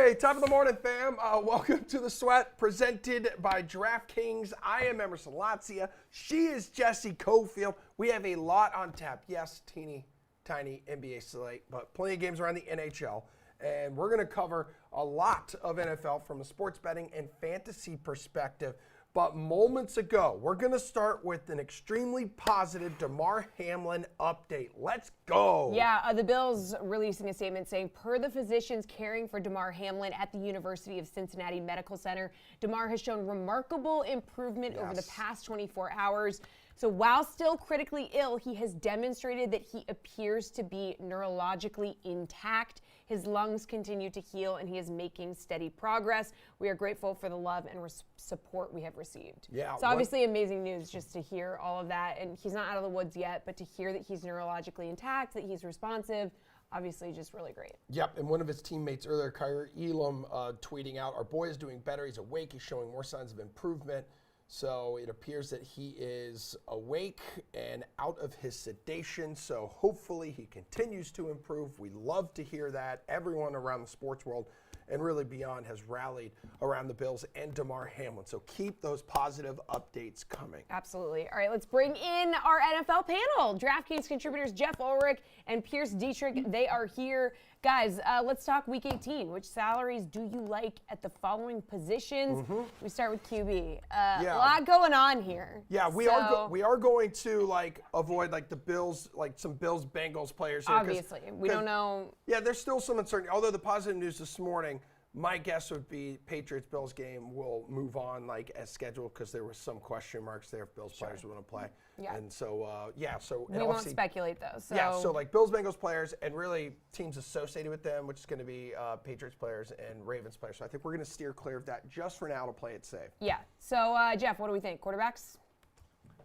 Hey, top of the morning, fam. Welcome to The Sweat, presented by DraftKings. I am Emerson Latzia. She is Jessie Cofield. We have a lot on tap. Yes, teeny, tiny NBA slate, but plenty of games around the NHL. And we're going to cover a lot of NFL from a sports betting and fantasy perspective. But moments ago, we're going to start with an extremely positive DeMar Hamlin update. Let's go. Yeah, the Bills releasing a statement saying, per the physicians caring for DeMar Hamlin at the University of Cincinnati Medical Center, DeMar has shown remarkable improvement over the past 24 hours. So while still critically ill, he has demonstrated that he appears to be neurologically intact. His lungs continue to heal, and he is making steady progress. We are grateful for the love and support we have received. Yeah, it's obviously amazing news just to hear all of that. And he's not out of the woods yet, but to hear that he's neurologically intact, that he's responsive, obviously just really great. Yep, and one of his teammates earlier, Kyrie Elam, tweeting out, our boy is doing better. He's awake. He's showing more signs of improvement. So it appears that he is awake and out of his sedation. So hopefully he continues to improve. We love to hear that. Everyone around the sports world and really beyond has rallied around the Bills and DeMar Hamlin. So keep those positive updates coming. Absolutely. All right, let's bring in our NFL panel. DraftKings contributors Jeff Ulrich and Pierce Dietrich, they are here. Guys, let's talk Week 18. Which salaries do you like at the following positions? We start with QB. A lot going on here. Yeah, we are going to avoid the Bills, some Bills Bengals players here. Obviously, we don't know. Yeah, there's still some uncertainty. Although the positive news this morning, my guess would be Patriots-Bills game will move on as scheduled because there were some question marks there if Bills players would want to play. Yeah. And so, we won't speculate though. So. Yeah, so Bills-Bengals players and really teams associated with them, which is going to be Patriots players and Ravens players. So I think we're going to steer clear of that just for now to play it safe. Yeah. So, Jeff, what do we think? Quarterbacks?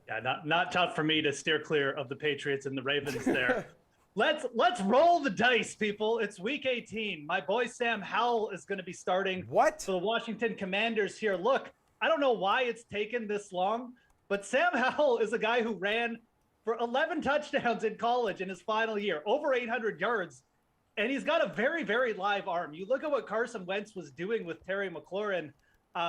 Yeah, not tough for me to steer clear of the Patriots and the Ravens there. Let's roll the dice, people. It's Week 18. My boy Sam Howell is going to be starting for the Washington Commanders here. Look, I don't know why it's taken this long, but Sam Howell is a guy who ran for 11 touchdowns in college in his final year, over 800 yards, and he's got a very, very live arm. You look at what Carson Wentz was doing with Terry McLaurin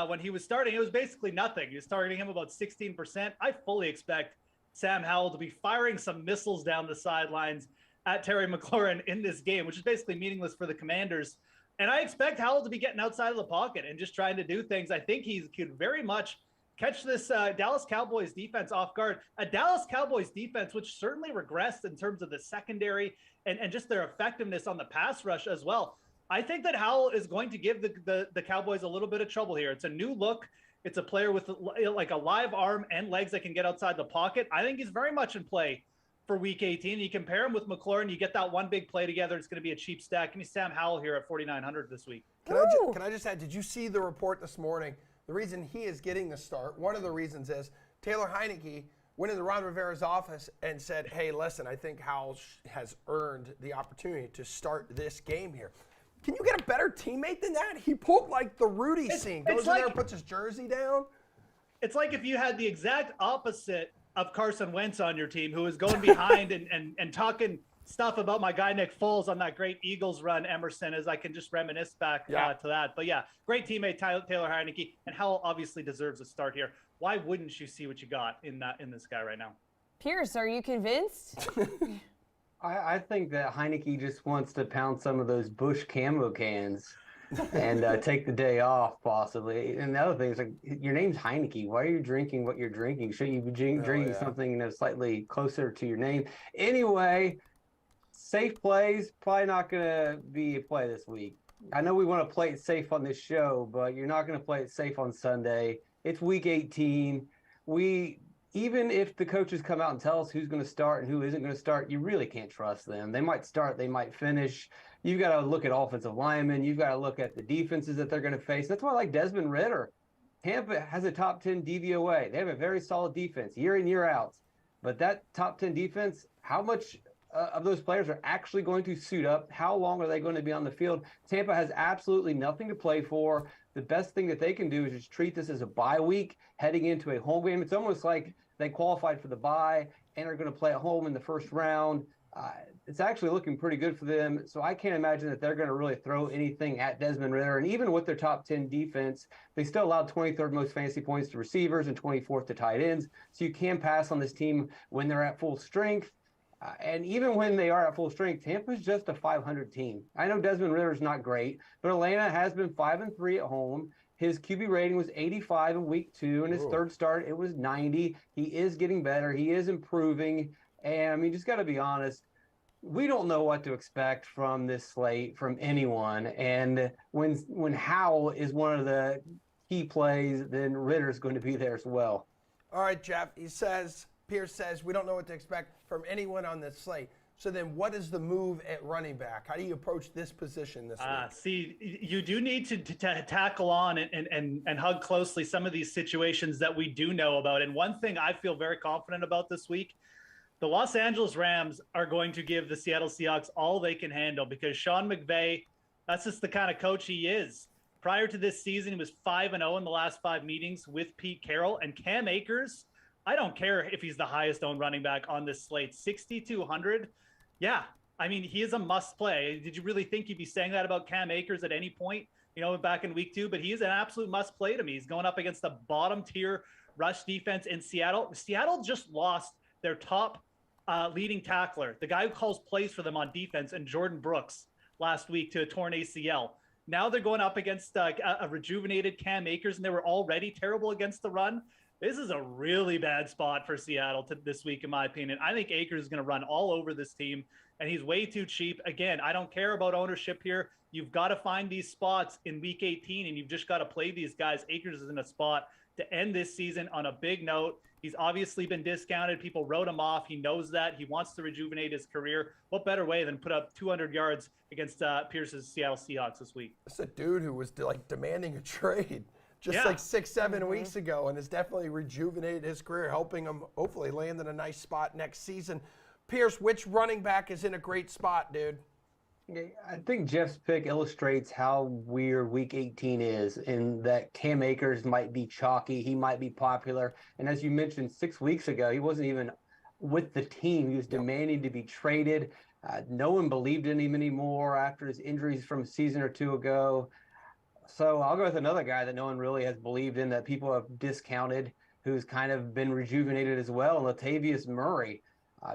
when he was starting. It was basically nothing. He was targeting him about 16%. I fully expect Sam Howell to be firing some missiles down the sidelines at Terry McLaurin in this game, which is basically meaningless for the Commanders. And I expect Howell to be getting outside of the pocket and just trying to do things. I think he could very much catch this Dallas Cowboys defense off guard. A Dallas Cowboys defense, which certainly regressed in terms of the secondary and just their effectiveness on the pass rush as well. I think that Howell is going to give the Cowboys a little bit of trouble here. It's a new look. It's a player with a live arm and legs that can get outside the pocket. I think he's very much in play for Week 18. You compare him with McLaurin, you get that one big play together. It's going to be a cheap stack. Give me Sam Howell here at 4,900 this week. Can I just add, did you see the report this morning? The reason he is getting the start, one of the reasons is Taylor Heineke went into Ron Rivera's office and said, hey, listen, I think Howell has earned the opportunity to start this game here. Can you get a better teammate than that? He pulled the Rudy scene. Goes in there and puts his jersey down. It's like if you had the exact opposite of Carson Wentz on your team, who is going behind and talking stuff about my guy Nick Foles on that great Eagles run, Emerson, as I can just reminisce back to that. But yeah, great teammate Taylor Heineke, and Howell obviously deserves a start here. Why wouldn't you see what you got in this guy right now? Pierce, are you convinced? I think that Heineke just wants to pound some of those Bush camo cans and take the day off, possibly. And the other thing is, your name's Heineke. Why are you drinking what you're drinking? Shouldn't you be drinking something that's slightly closer to your name? Anyway, safe plays, probably not going to be a play this week. I know we want to play it safe on this show, but you're not going to play it safe on Sunday. It's Week 18. Even if the coaches come out and tell us who's going to start and who isn't going to start, you really can't trust them. They might start, they might finish. You've got to look at offensive linemen. You've got to look at the defenses that they're going to face. That's why I like Desmond Ridder. Tampa has a top 10 DVOA. They have a very solid defense year in, year out. But that top 10 defense, how much of those players are actually going to suit up? How long are they going to be on the field? Tampa has absolutely nothing to play for. The best thing that they can do is just treat this as a bye week heading into a home game. It's almost like they qualified for the bye and are going to play at home in the first round. It's actually looking pretty good for them. So I can't imagine that they're going to really throw anything at Desmond Ridder. And even with their top 10 defense, they still allowed 23rd most fantasy points to receivers and 24th to tight ends. So you can pass on this team when they're at full strength. And even when they are at full strength, Tampa's just a 500 team. I know Desmond Ridder's not great, but Atlanta has been 5-3 at home. His QB rating was 85 in week 2. In his third start, it was 90. He is getting better. He is improving. And I mean, just got to be honest, we don't know what to expect from this slate from anyone. And when Howell is one of the key plays, then Ritter's going to be there as well. All right, Jeff. Pierce says, we don't know what to expect from anyone on this slate. So then what is the move at running back? How do you approach this position this week? See, you do need to tackle on and hug closely some of these situations that we do know about. And one thing I feel very confident about this week, the Los Angeles Rams are going to give the Seattle Seahawks all they can handle because Sean McVay, that's just the kind of coach he is. Prior to this season, he was 5-0 in the last 5 meetings with Pete Carroll. And Cam Akers, I don't care if he's the highest owned running back on this slate, 6,200. Yeah, I mean, he is a must play. Did you really think you'd be saying that about Cam Akers at any point, back in week 2? But he is an absolute must play to me. He's going up against the bottom tier rush defense in Seattle. Seattle just lost their top leading tackler, the guy who calls plays for them on defense, and Jordan Brooks last week to a torn ACL. Now they're going up against a rejuvenated Cam Akers, and they were already terrible against the run. This is a really bad spot for Seattle this week, in my opinion. I think Akers is going to run all over this team, and he's way too cheap. Again, I don't care about ownership here. You've got to find these spots in week 18, and you've just got to play these guys. Akers is in a spot to end this season on a big note. He's obviously been discounted. People wrote him off. He knows that. He wants to rejuvenate his career. What better way than put up 200 yards against Pierce's Seattle Seahawks this week? It's a dude who was demanding a trade just 6-7 weeks ago, and has definitely rejuvenated his career, helping him hopefully land in a nice spot next season. Pierce, which running back is in a great spot, dude? I think Jeff's pick illustrates how weird week 18 is, in that Cam Akers might be chalky. He might be popular. And as you mentioned, 6 weeks ago, he wasn't even with the team. He was demanding to be traded. No one believed in him anymore after his injuries from a season or 2 ago. So I'll go with another guy that no one really has believed in, that people have discounted, who's kind of been rejuvenated as well, Latavius Murray.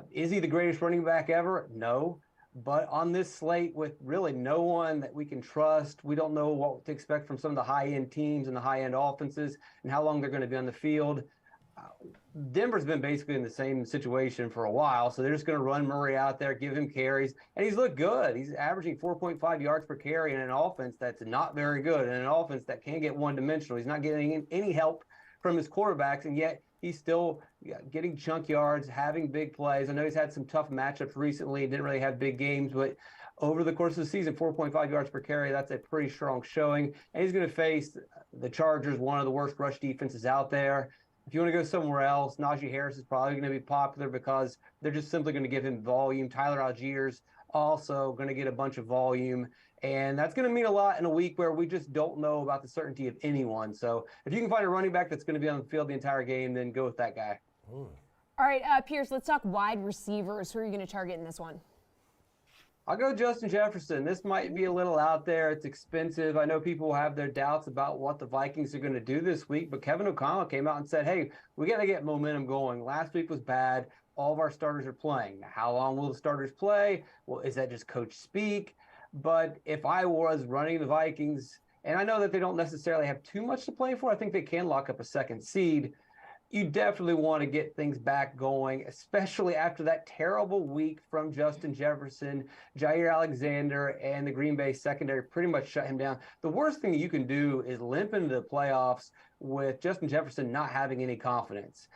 Is he the greatest running back ever? No. But on this slate, with really no one that we can trust, we don't know what to expect from some of the high-end teams and the high-end offenses and how long they're going to be on the field. Denver's been basically in the same situation for a while, so they're just going to run Murray out there, give him carries, and he's looked good. He's averaging 4.5 yards per carry in an offense that's not very good, and an offense that can get one-dimensional. He's not getting any help from his quarterbacks, and yet he's still getting chunk yards, having big plays. I know he's had some tough matchups recently, didn't really have big games, but over the course of the season, 4.5 yards per carry, that's a pretty strong showing. And he's going to face the Chargers, one of the worst rush defenses out there. If you want to go somewhere else, Najee Harris is probably going to be popular because they're just simply going to give him volume. Tyler Allgeier's also going to get a bunch of volume. And that's going to mean a lot in a week where we just don't know about the certainty of anyone. So if you can find a running back that's going to be on the field the entire game, then go with that guy. All right, Pierce, let's talk wide receivers. Who are you going to target in this one? I'll go Justin Jefferson. This might be a little out there. It's expensive. I know people have their doubts about what the Vikings are going to do this week, but Kevin O'Connell came out and said, hey, we got to get momentum going. Last week was bad. All of our starters are playing. How long will the starters play? Well, is that just coach speak? But if I was running the Vikings, and I know that they don't necessarily have too much to play for, I think they can lock up a second seed. You definitely want to get things back going, especially after that terrible week from Justin Jefferson. Jair Alexander and the Green Bay secondary pretty much shut him down. The worst thing you can do is limp into the playoffs with Justin Jefferson not having any confidence.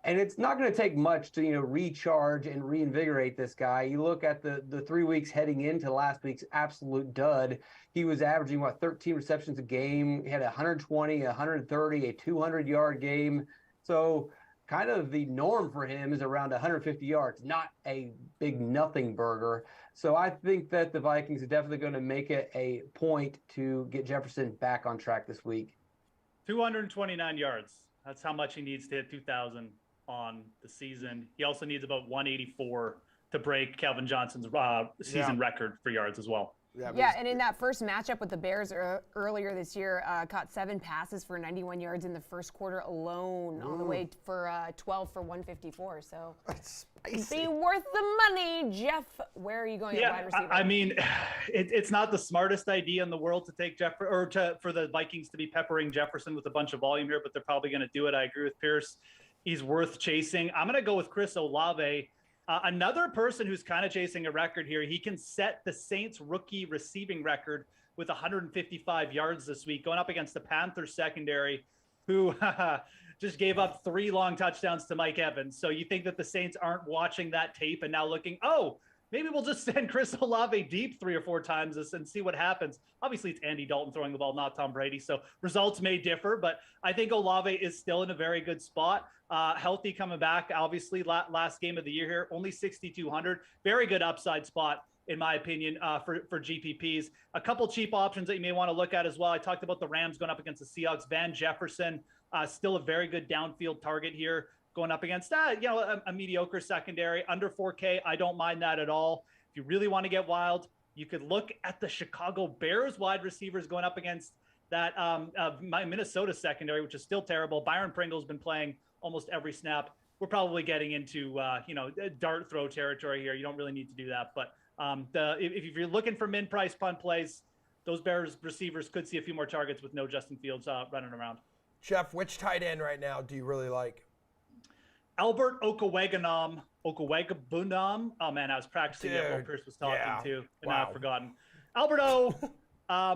And it's not going to take much to, recharge and reinvigorate this guy. You look at the 3 weeks heading into last week's absolute dud. He was averaging, 13 receptions a game. He had 120, 130, a 200-yard game. So kind of the norm for him is around 150 yards, not a big nothing burger. So I think that the Vikings are definitely going to make it a point to get Jefferson back on track this week. 229 yards. That's how much he needs to hit 2,000 on the season. He also needs about 184 to break Calvin Johnson's season record for yards as well. Yeah, and in that first matchup with the Bears earlier this year, caught 7 passes for 91 yards in the first quarter alone, on the way for 12 for 154. So be worth the money, Jeff. Where are you going? Yeah, wide receiver? I mean, it's not the smartest idea in the world to take for the Vikings to be peppering Jefferson with a bunch of volume here, but they're probably going to do it. I agree with Pierce. He's worth chasing. I'm going to go with Chris Olave. Another person who's kind of chasing a record here. He can set the Saints rookie receiving record with 155 yards this week, going up against the Panthers secondary, who just gave up 3 long touchdowns to Mike Evans. So you think that the Saints aren't watching that tape and now looking, oh, maybe we'll just send Chris Olave deep 3 or 4 times and see what happens. Obviously, it's Andy Dalton throwing the ball, not Tom Brady. So results may differ, but I think Olave is still in a very good spot. Healthy coming back, obviously, last game of the year here, only 6,200. Very good upside spot, in my opinion, for GPPs. A couple cheap options that you may want to look at as well. I talked about the Rams going up against the Seahawks. Van Jefferson, still a very good downfield target here, going up against a mediocre secondary. Under 4K, I don't mind that at all. If you really want to get wild, you could look at the Chicago Bears wide receivers going up against that Minnesota secondary, which is still terrible. Byron Pringle's been playing almost every snap. We're probably getting into dart throw territory here. You don't really need to do that, but if you're looking for min price punt plays, those Bears receivers could see a few more targets with no Justin Fields running around. Jeff, which tight end right now do you really like? Albert Okwuegbunam. Oh man, I was practicing it while Pierce was talking too, and now I've forgotten. Albert O.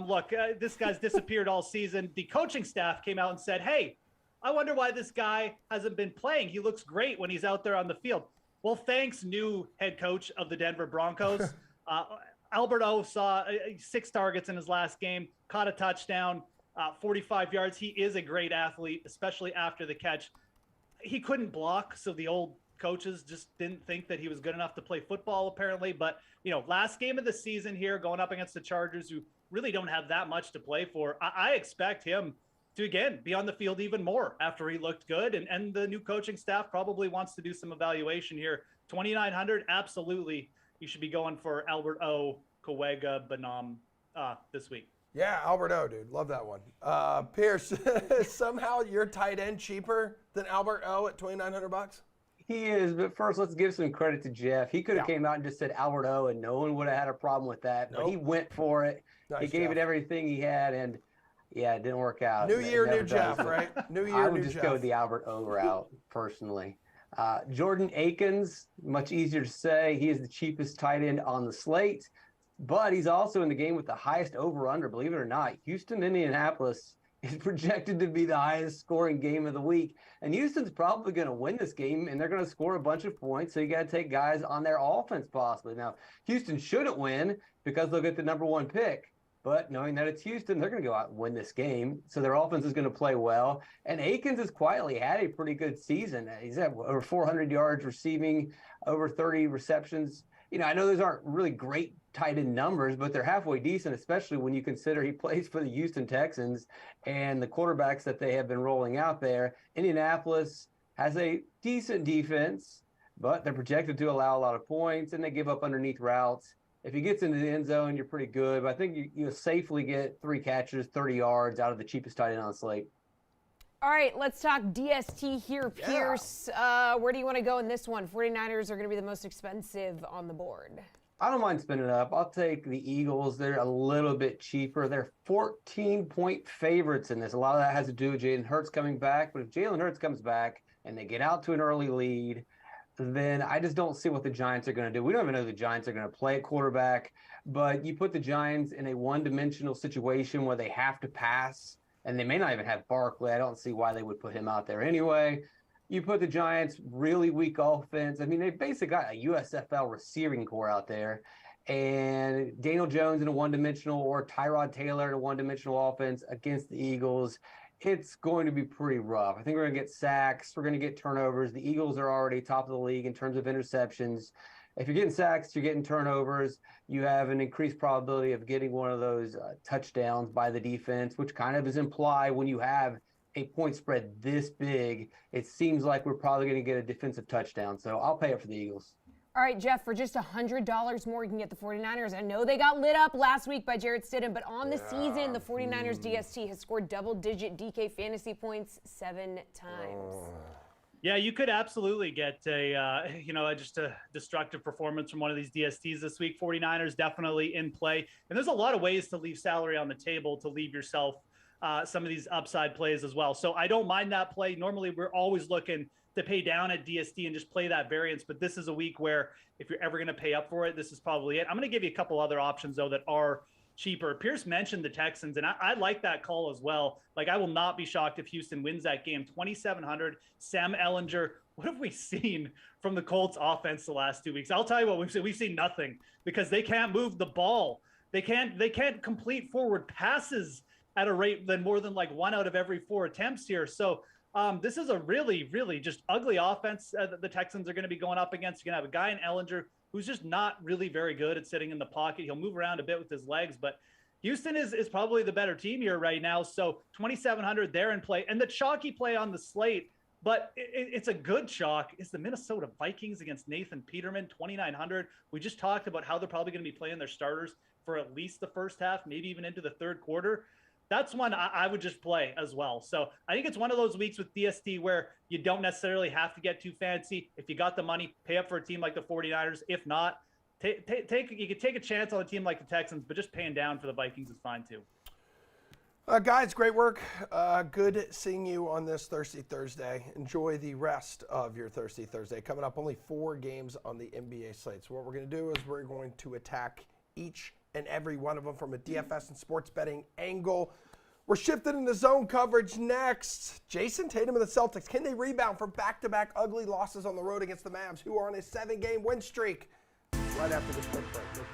Look, this guy's disappeared all season. The coaching staff came out and said, "Hey, I wonder why this guy hasn't been playing. He looks great when he's out there on the field." Well, thanks, new head coach of the Denver Broncos. Albert O saw 6 targets in his last game, caught a touchdown, 45 yards. He is a great athlete, especially after the catch. He couldn't block, so the old coaches just didn't think that he was good enough to play football, apparently. But, last game of the season here, going up against the Chargers, who really don't have that much to play for, I expect him to, again, be on the field even more after he looked good. And the new coaching staff probably wants to do some evaluation here. 2,900, absolutely. You should be going for Albert O. Okwuegbunam this week. Yeah, Albert O, dude. Love that one. Pierce, somehow you're tight end cheaper than Albert O at $2,900? He is, but first let's give some credit to Jeff. He could have came out and just said Albert O, and no one would have had a problem with that. But he went for it. Nice, he gave it everything he had, and yeah, it didn't work out. New year, new Jeff, right? New year, new Jeff. I would just go the Albert O route, personally. Jordan Akins, much easier to say. He is the cheapest tight end on the slate, but he's also in the game with the highest over-under, believe it or not. Houston, Indianapolis is projected to be the highest scoring game of the week. And Houston's probably going to win this game, and they're going to score a bunch of points, so you got to take guys on their offense possibly. Now, Houston shouldn't win because they'll get the number 1 pick. But knowing that it's Houston, they're going to go out and win this game. So their offense is going to play well. And Akins has quietly had a pretty good season. He's had over 400 yards receiving, over 30 receptions. I know those aren't really great tight end numbers, but they're halfway decent, especially when you consider he plays for the Houston Texans and the quarterbacks that they have been rolling out there. Indianapolis has a decent defense, but they're projected to allow a lot of points, and they give up underneath routes. If he gets into the end zone, you're pretty good. But I think you'll safely get 3 catches, 30 yards out of the cheapest tight end on the slate. All right, let's talk DST here, Pierce. Where do you want to go in this one? 49ers are going to be the most expensive on the board. I don't mind spinning up. I'll take the Eagles. They're a little bit cheaper. They're 14-point favorites in this. A lot of that has to do with Jalen Hurts coming back. But if Jalen Hurts comes back and they get out to an early lead, then I just don't see what the Giants are going to do. We don't even know the Giants are going to play at quarterback, but you put the Giants in a one-dimensional situation where they have to pass, and they may not even have Barkley. I don't see why they would put him out there anyway. You put the Giants really weak offense. I mean, they basically got a USFL receiving core out there, and Daniel Jones in a one-dimensional or Tyrod Taylor in a one-dimensional offense against the Eagles. It's going to be pretty rough. I think we're going to get sacks. We're going to get turnovers. The Eagles are already top of the league in terms of interceptions. If you're getting sacks, you're getting turnovers. You have an increased probability of getting one of those touchdowns by the defense, which kind of is implied when you have a point spread this big. It seems like we're probably going to get a defensive touchdown. So I'll pay it for the Eagles. All right, Jeff, for just $100 more, you can get the 49ers. I know they got lit up last week by Jarrett Stidham, but on the season, the 49ers DST has scored double-digit DK fantasy points 7 times. Yeah, you could absolutely get just a destructive performance from one of these DSTs this week. 49ers definitely in play. And there's a lot of ways to leave salary on the table to leave yourself some of these upside plays as well. So I don't mind that play. Normally, we're always looking to pay down at DST and just play that variance. But this is a week where if you're ever going to pay up for it, this is probably it. I'm going to give you a couple other options, though, that are cheaper. Pierce mentioned the Texans, and I like that call as well. Like, I will not be shocked if Houston wins that game. 2,700, Sam Ehlinger. What have we seen from the Colts offense the last 2 weeks? I'll tell you what we've seen. We've seen nothing because they can't move the ball. They can't complete forward passes at a rate than more than like 1 out of every 4 attempts here. So this is a really, really just ugly offense that the Texans are going to be going up against. You're going to have a guy in Ehlinger who's just not really very good at sitting in the pocket. He'll move around a bit with his legs, but Houston is probably the better team here right now. So 2,700 there in play. And the chalky play on the slate, but it's a good chalk, is the Minnesota Vikings against Nathan Peterman, 2,900. We just talked about how they're probably going to be playing their starters for at least the first half, maybe even into the third quarter. That's one I would just play as well. So I think it's one of those weeks with DST where you don't necessarily have to get too fancy. If you got the money, pay up for a team like the 49ers. If not, you could take a chance on a team like the Texans, but just paying down for the Vikings is fine too. Guys, great work. Good seeing you on this Thirsty Thursday. Enjoy the rest of your Thirsty Thursday. Coming up, only 4 games on the NBA slate. So what we're going to do is we're going to attack each and every one of them from a DFS and sports betting angle. We're shifting into zone coverage next. Jason Tatum and the Celtics, can they rebound from back-to-back ugly losses on the road against the Mavs, who are on a 7-game win streak? Right after this quick break.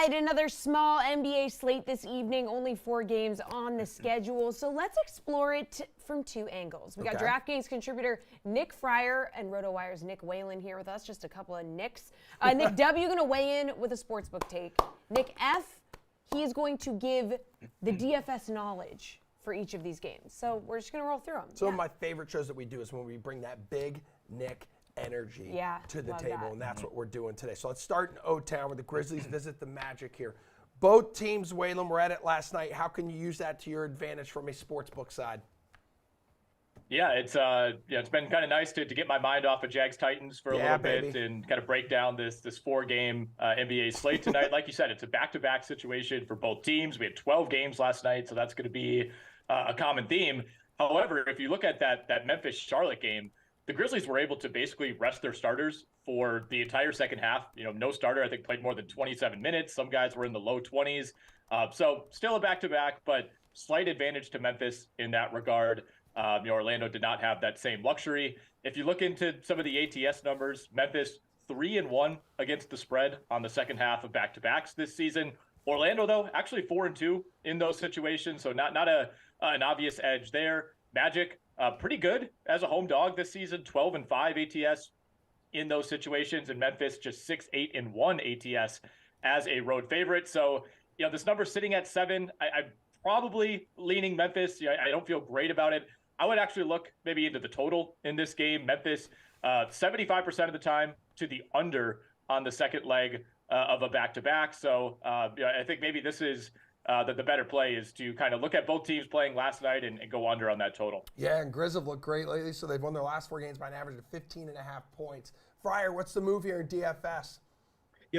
Another small NBA slate this evening, only 4 games on the schedule. So let's explore it from 2 angles. We got DraftKings contributor Nick Fryer and RotoWire's Nick Whalen here with us. Just a couple of Nicks. Nick W. going to weigh in with a sportsbook take. Nick F. He is going to give the DFS knowledge for each of these games. So we're just going to roll through them. Some of my favorite shows that we do is when we bring that big Nick energy to the table, and that's what we're doing today. So let's start in O-Town where the Grizzlies visit the Magic here. Both teams, Waylon, were at it last night. How can you use that to your advantage from a sportsbook side? Yeah, it's been kind of nice to get my mind off of Jags Titans for a little bit and kind of break down this 4-game NBA slate tonight. Like you said, it's a back-to-back situation for both teams. We had 12 games last night, so that's going to be a common theme. However, if you look at that Memphis-Charlotte game, the Grizzlies were able to basically rest their starters for the entire second half. No starter, I think, played more than 27 minutes. Some guys were in the low 20s. So still a back-to-back, but slight advantage to Memphis in that regard. Orlando did not have that same luxury. If you look into some of the ATS numbers, Memphis 3-1 against the spread on the second half of back-to-backs this season. Orlando, though, actually 4-2 in those situations, so not an obvious edge there. Magic, pretty good as a home dog this season, 12-5 ATS in those situations, and Memphis just 6-8-1 ATS as a road favorite. So, this number sitting at 7, I'm probably leaning Memphis. I don't feel great about it. I would actually look maybe into the total in this game. Memphis, 75% of the time to the under on the second leg of a back-to-back. So I think maybe this is that the better play is to kind of look at both teams playing last night and go under on that total. Yeah, and Grizz have looked great lately, so they've won their last 4 games by an average of 15.5 points. Fryer, what's the move here in DFS?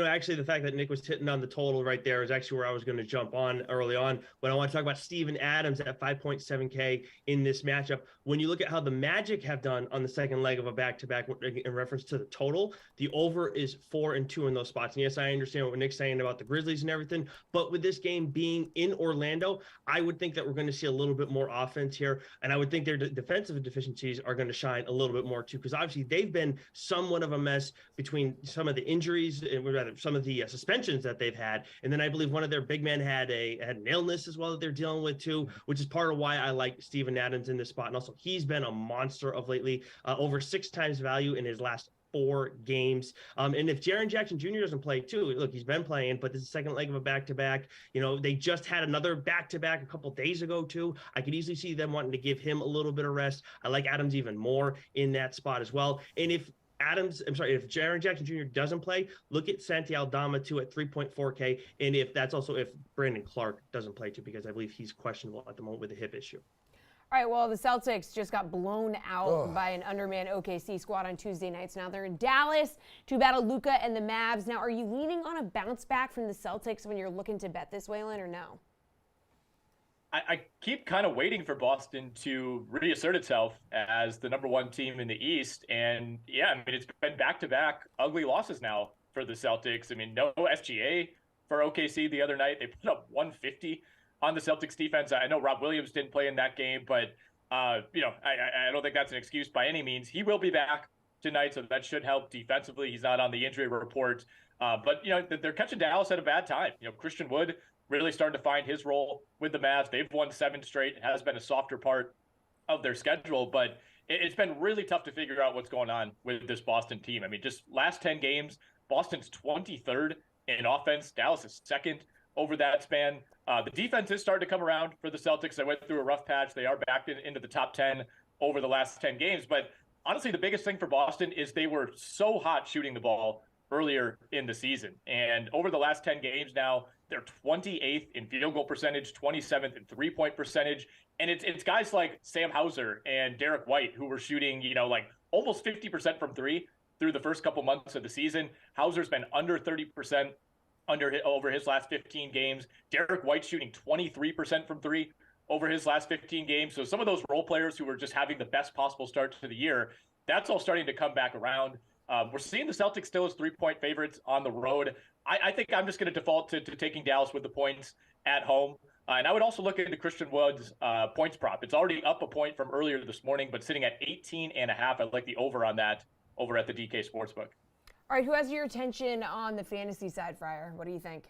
Actually, the fact that Nick was hitting on the total right there is actually where I was going to jump on early on. But I want to talk about Steven Adams at 5.7K in this matchup. When you look at how the Magic have done on the second leg of a back-to-back in reference to the total, the over is 4 and 2 in those spots. And yes, I understand what Nick's saying about the Grizzlies and everything, but with this game being in Orlando, I would think that we're going to see a little bit more offense here. And I would think their defensive deficiencies are going to shine a little bit more too, because obviously they've been somewhat of a mess between some of the injuries and rather some of the suspensions that they've had. And then I believe one of their big men had an illness as well that they're dealing with too, which is part of why I like Steven Adams in this spot. And also he's been a monster of lately, over 6 times value in his last 4 games. And if Jaren Jackson Jr. doesn't play too, look, he's been playing, but this is the second leg of a back-to-back. They just had another back-to-back a couple days ago too. I could easily see them wanting to give him a little bit of rest. I like Adams even more in that spot as well. And if Jaren Jackson Jr. doesn't play, look at Santi Aldama too at 3.4K. And if Brandon Clark doesn't play too, because I believe he's questionable at the moment with a hip issue. All right, well, the Celtics just got blown out by an undermanned OKC squad on Tuesday night. So now they're in Dallas to battle Luka and the Mavs. Now, are you leaning on a bounce back from the Celtics when you're looking to bet this, Waylon, or no? I keep kind of waiting for Boston to reassert itself as the number 1 team in the East. And yeah, I mean, it's been back-to-back ugly losses now for the Celtics. I mean, no SGA for OKC the other night. They put up 150 on the Celtics defense. I know Rob Williams didn't play in that game, but I don't think that's an excuse by any means. He will be back tonight, so that should help defensively. He's not on the injury report. But they're catching Dallas at a bad time. Christian Wood really starting to find his role with the Mavs. They've won 7 straight. It has been a softer part of their schedule, but it's been really tough to figure out what's going on with this Boston team. I mean, just last 10 games, Boston's 23rd in offense. Dallas is 2nd over that span. The defense is starting to come around for the Celtics. They went through a rough patch. They are back into the top 10 over the last 10 games. But honestly, the biggest thing for Boston is they were so hot shooting the ball earlier in the season. And over the last 10 games now, they're 28th in field goal percentage, 27th in 3-point percentage. And it's guys like Sam Hauser and Derek White who were shooting, almost 50% from 3 through the first couple months of the season. Hauser's been under 30% over his last 15 games. Derek White shooting 23% from 3 over his last 15 games. So some of those role players who were just having the best possible start to the year, that's all starting to come back around. We're seeing the Celtics still as 3-point favorites on the road. I think I'm just going to default to taking Dallas with the points at home. And I would also look into Christian Wood's points prop. It's already up a point from earlier this morning, but sitting at 18.5. I like the over on that over at the DK Sportsbook. All right, who has your attention on the fantasy side, Fryer? What do you think?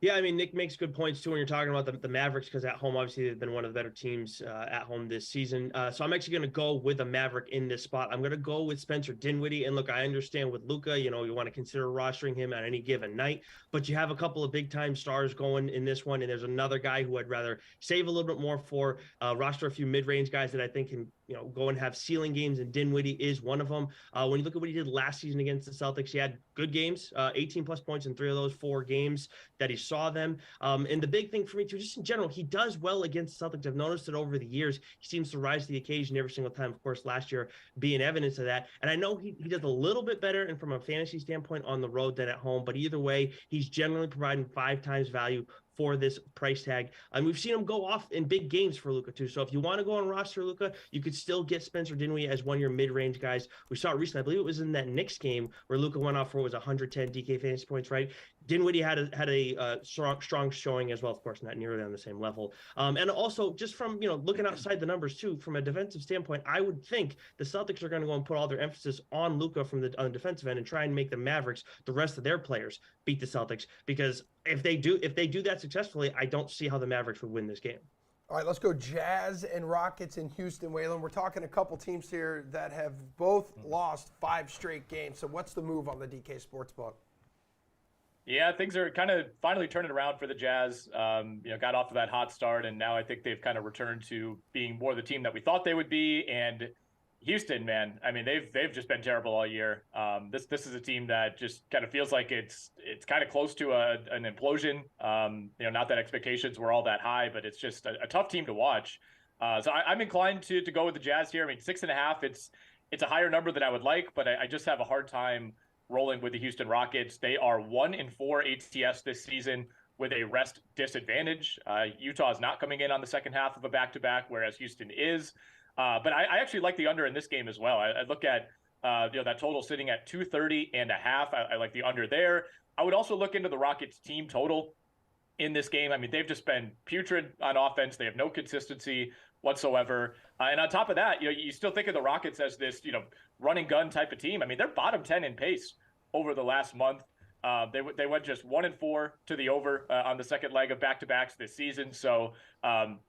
Yeah, I mean, Nick makes good points, too, when you're talking about the Mavericks, because at home, obviously, they've been one of the better teams at home this season. So I'm actually going to go with a Maverick in this spot. I'm going to go with Spencer Dinwiddie. And look, I understand with Luka, you want to consider rostering him at any given night, but you have a couple of big-time stars going in this one, and there's another guy who I'd rather save a little bit more for, roster a few mid-range guys that I think can go and have ceiling games, and Dinwiddie is one of them. When you look at what he did last season against the Celtics, he had good games, 18-plus points in 3 of those 4 games that he saw them. And the big thing for me, too, just in general, he does well against the Celtics. I've noticed it over the years. He seems to rise to the occasion every single time, of course, last year being evidence of that. And I know he does a little bit better and from a fantasy standpoint on the road than at home, but either way, he's generally providing 5 times value for this price tag. And we've seen him go off in big games for Luka too. So if you want to go on roster Luka, you could still get Spencer Dinwiddie as one of your mid-range guys. We saw it recently. I believe it was in that Knicks game where Luka went off for 110 DK fantasy points, right? Dinwiddie had a strong showing as well, of course, not nearly on the same level. And also just from, looking outside the numbers too, from a defensive standpoint, I would think the Celtics are going to go and put all their emphasis on Luka on the defensive end and try and make the Mavericks, the rest of their players, beat the Celtics, because if they do that successfully, I don't see how the Mavericks would win this game. All right, let's go Jazz and Rockets in Houston, Waylon. We're talking a couple teams here that have both lost 5 straight games. So what's the move on the DK Sportsbook? Yeah, things are kind of finally turning around for the Jazz. Got off of that hot start, and now I think they've kind of returned to being more the team that we thought they would be. And Houston, man. I mean, they've just been terrible all year. This is a team that just kind of feels like it's kind of close to an implosion. Not that expectations were all that high, but it's just a tough team to watch. So I'm inclined to go with the Jazz here. I mean, 6.5. It's a higher number than I would like, but I just have a hard time rolling with the Houston Rockets. They are 1-4 ATS this season with a rest disadvantage. Utah is not coming in on the second half of a back-to-back, whereas Houston is. But I actually like the under in this game as well. I look at that total sitting at 230.5. I like the under there. I would also look into the Rockets team total in this game. I mean, they've just been putrid on offense. They have no consistency whatsoever. And on top of that, you still think of the Rockets as this, running gun type of team. I mean, they're bottom 10 in pace over the last month. They went just 1-4 to the over on the second leg of back-to-backs this season. So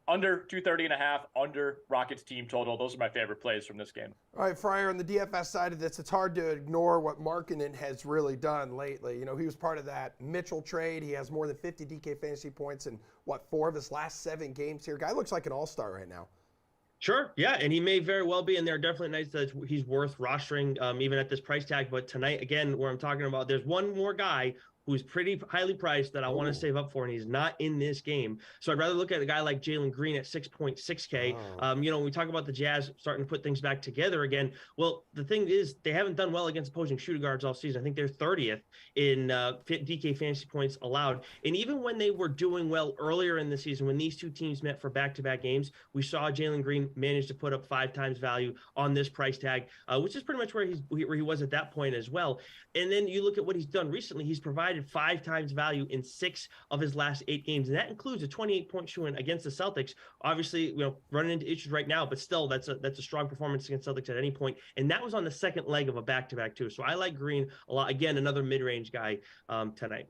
under 230.5, under Rockets team total. Those are my favorite plays from this game. All right, Fryer, on the DFS side of this, it's hard to ignore what Markkanen has really done lately. He was part of that Mitchell trade. He has more than 50 DK fantasy points in, 4 of his last 7 games here. Guy looks like an all-star right now. Sure. Yeah. And he may very well be. And they're definitely nice that he's worth rostering even at this price tag. But tonight, again, where I'm talking about, there's one more guy who's pretty highly priced that I want to save up for, and he's not in this game. So I'd rather look at a guy like Jalen Green at 6.6K. When we talk about the Jazz starting to put things back together again, well, the thing is they haven't done well against opposing shooting guards all season. I think they're 30th in DK fantasy points allowed. And even when they were doing well earlier in the season, when these two teams met for back-to-back games, we saw Jalen Green manage to put up 5 times value on this price tag, which is pretty much where he was at that point as well. And then you look at what he's done recently. He's provided 5 times value in 6 of his last 8 games, and that includes a 28-point showing against the Celtics. Obviously, running into issues right now, but still, that's a strong performance against Celtics at any point. And that was on the second leg of a back-to-back too. So I like Green a lot. Again, another mid-range guy tonight.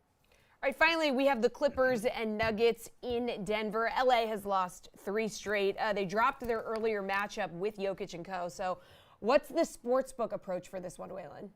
All right, finally, we have the Clippers and Nuggets in Denver. LA has lost 3 straight. They dropped their earlier matchup with Jokic and co. So what's the sportsbook approach for this one, Waylon?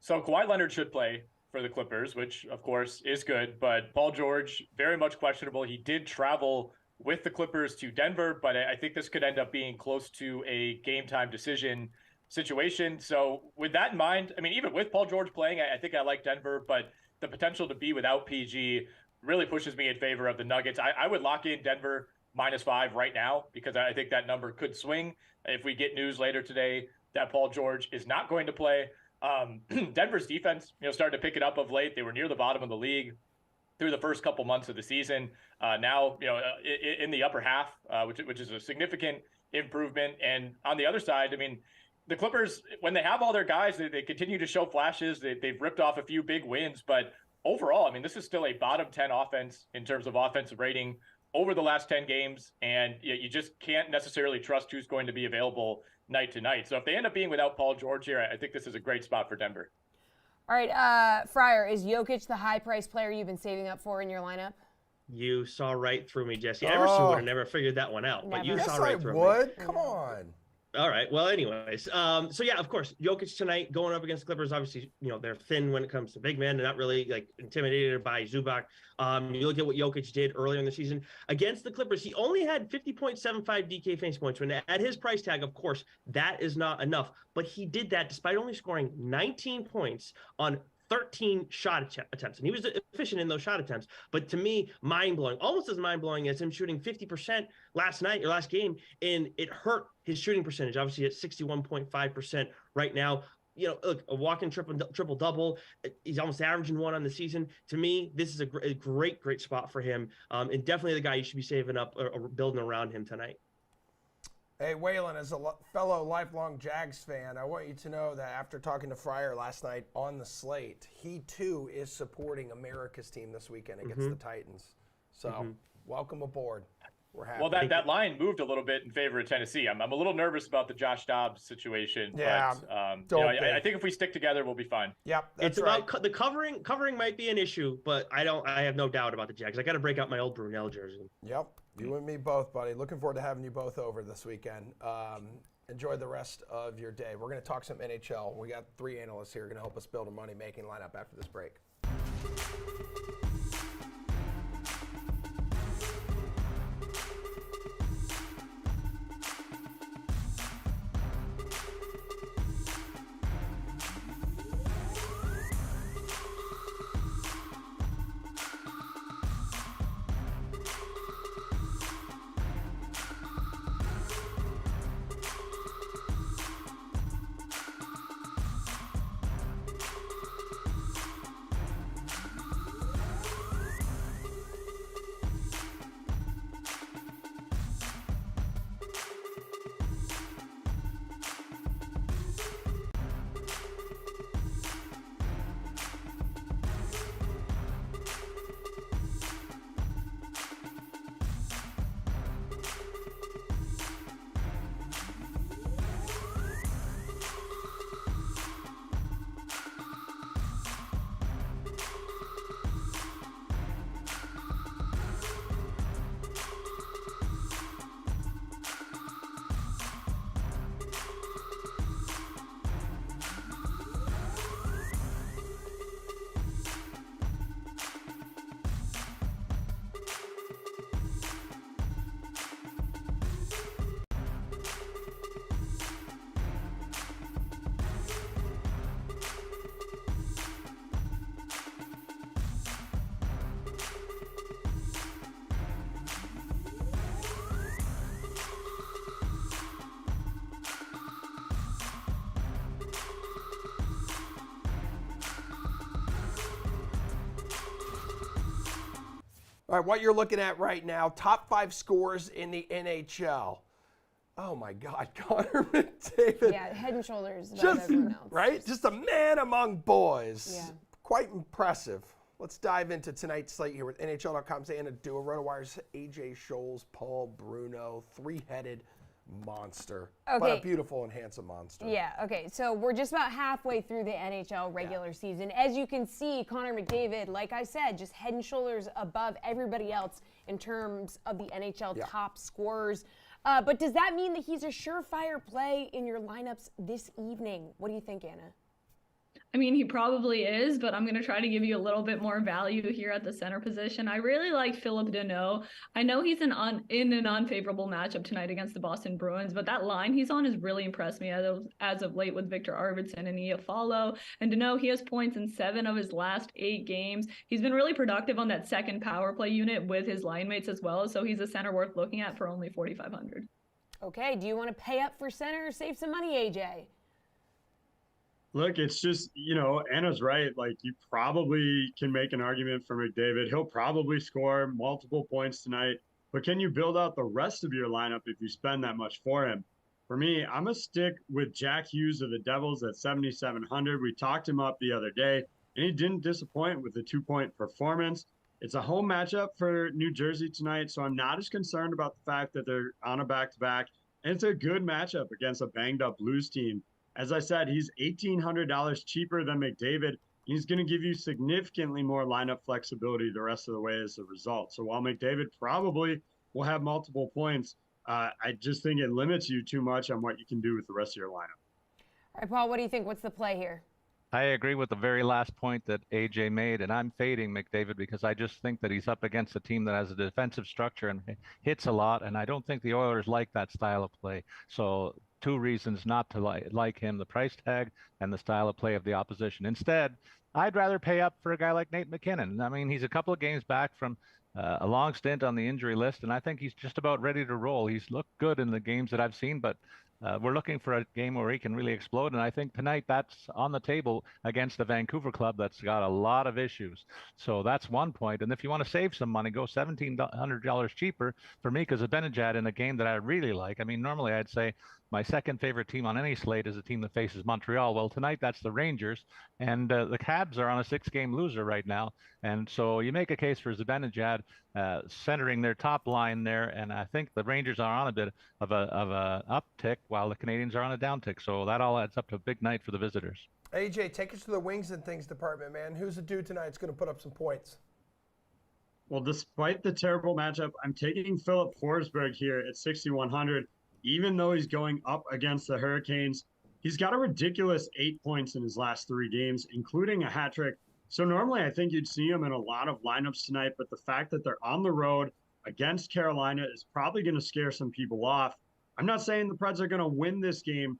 So Kawhi Leonard should play for the Clippers, which of course is good, but Paul George, very much questionable. He did travel with the Clippers to Denver, but I think this could end up being close to a game time decision situation. So with that in mind, I mean, even with Paul George playing, I think I like Denver, but the potential to be without PG really pushes me in favor of the Nuggets. I would lock in Denver -5 right now, because I think that number could swing if we get news later today that Paul George is not going to play. Denver's defense, started to pick it up of late. They were near the bottom of the league through the first couple months of the season. Now, in the upper half, which is a significant improvement. And on the other side, I mean, the Clippers, when they have all their guys, they continue to show flashes. They've ripped off a few big wins, but overall, I mean, this is still a bottom 10 offense in terms of offensive rating over the last 10 games. And you just can't necessarily trust who's going to be available night to night. So if they end up being without Paul George here, I think this is a great spot for Denver. All right, Fryer, is Jokic the high-priced player you've been saving up for in your lineup? You saw right through me, Jesse. Emerson would have never figured that one out, but you saw right through me. Come on. All right. Well, anyways, so yeah, of course, Jokic tonight going up against the Clippers. Obviously, they're thin when it comes to big men. They're not really intimidated by Zubac. You look at what Jokic did earlier in the season against the Clippers. He only had 50.75 DK fantasy points. When at his price tag, of course, that is not enough. But he did that despite only scoring 19 points on 13 shot attempts, and he was efficient in those shot attempts. But to me, mind-blowing, almost as mind-blowing as him shooting 50% last game, and it hurt his shooting percentage, obviously at 61.5% right now. Look, a walk-in triple-double. He's almost averaging 1 on the season. To me, this is a great spot for him, and definitely the guy you should be saving up or building around him tonight. Hey, Waylon, as a fellow lifelong Jags fan, I want you to know that after talking to Fryer last night on the slate, he too is supporting America's team this weekend against the Titans. So welcome aboard. We're happy. Well, that line moved a little bit in favor of Tennessee. I'm a little nervous about the Josh Dobbs situation. Yeah, but I think if we stick together, we'll be fine. Yep, that's it's about the covering. Covering might be an issue, but I have no doubt about the Jags. I got to break out my old Brunel jersey. Yep. You and me both, buddy. Looking forward to having you both over this weekend. Enjoy the rest of your day. We're going to talk some NHL. We got 3 analysts here going to help us build a money-making lineup after this break. All right, what you're looking at right now, top 5 scores in the NHL. Oh my God, Connor McDavid. Yeah, head and shoulders above everyone else. Right? Just a man among boys. Yeah. Quite impressive. Let's dive into tonight's slate here with NHL.com's Anna Dua, RotoWire's AJ Scholes, Paul Bruno, three-headed monster. Okay. But a beautiful and handsome monster. Yeah, okay. So we're just about halfway through the NHL regular season. As you can see, Connor McDavid, like I said, just head and shoulders above everybody else in terms of the NHL top scorers. But does that mean that he's a surefire play in your lineups this evening? What do you think, Anna? I mean, he probably is, but I'm going to try to give you a little bit more value here at the center position. I really like Philip Deneau. I know he's in an unfavorable matchup tonight against the Boston Bruins, but that line he's on has really impressed me as of late with Victor Arvidsson and Iafallo. And Deneau, he has points in 7 of his last 8 games. He's been really productive on that second power play unit with his line mates as well, so he's a center worth looking at for only $4,500. Okay, do you want to pay up for center or save some money, AJ? Look, it's just, Anna's right. Like, you probably can make an argument for McDavid. He'll probably score multiple points tonight. But can you build out the rest of your lineup if you spend that much for him? For me, I'm going to stick with Jack Hughes of the Devils at 7,700. We talked him up the other day, and he didn't disappoint with a 2-point performance. It's a home matchup for New Jersey tonight, so I'm not as concerned about the fact that they're on a back-to-back. And it's a good matchup against a banged-up Blues team. As I said, he's $1,800 cheaper than McDavid. He's going to give you significantly more lineup flexibility the rest of the way as a result. So while McDavid probably will have multiple points, I just think it limits you too much on what you can do with the rest of your lineup. All right, Paul, what do you think? What's the play here? I agree with the very last point that AJ made, and I'm fading McDavid because I just think that he's up against a team that has a defensive structure and hits a lot, and I don't think the Oilers like that style of play. So 2 reasons not to like him, the price tag and the style of play of the opposition. Instead, I'd rather pay up for a guy like Nate McKinnon. I mean, he's a couple of games back from a long stint on the injury list, and I think he's just about ready to roll. He's looked good in the games that I've seen, but we're looking for a game where he can really explode, and I think tonight that's on the table against the Vancouver club that's got a lot of issues. So that's one point. And if you want to save some money, go $1,700 cheaper for me, because Zibanejad in a game that I really like. I mean, normally I'd say my second favorite team on any slate is a team that faces Montreal. Well, tonight that's the Rangers, and the Habs are on a 6-game loser right now. And so you make a case for Zibanejad centering their top line there, and I think the Rangers are on a bit of a uptick while the Canadians are on a downtick. So that all adds up to a big night for the visitors. AJ, take us to the wings and things department, man. Who's the dude tonight that's going to put up some points? Well, despite the terrible matchup, I'm taking Philip Forsberg here at 6,100. Even though he's going up against the Hurricanes, he's got a ridiculous 8 points in his last 3 games, including a hat trick. So normally I think you'd see him in a lot of lineups tonight, but the fact that they're on the road against Carolina is probably going to scare some people off. I'm not saying the Preds are going to win this game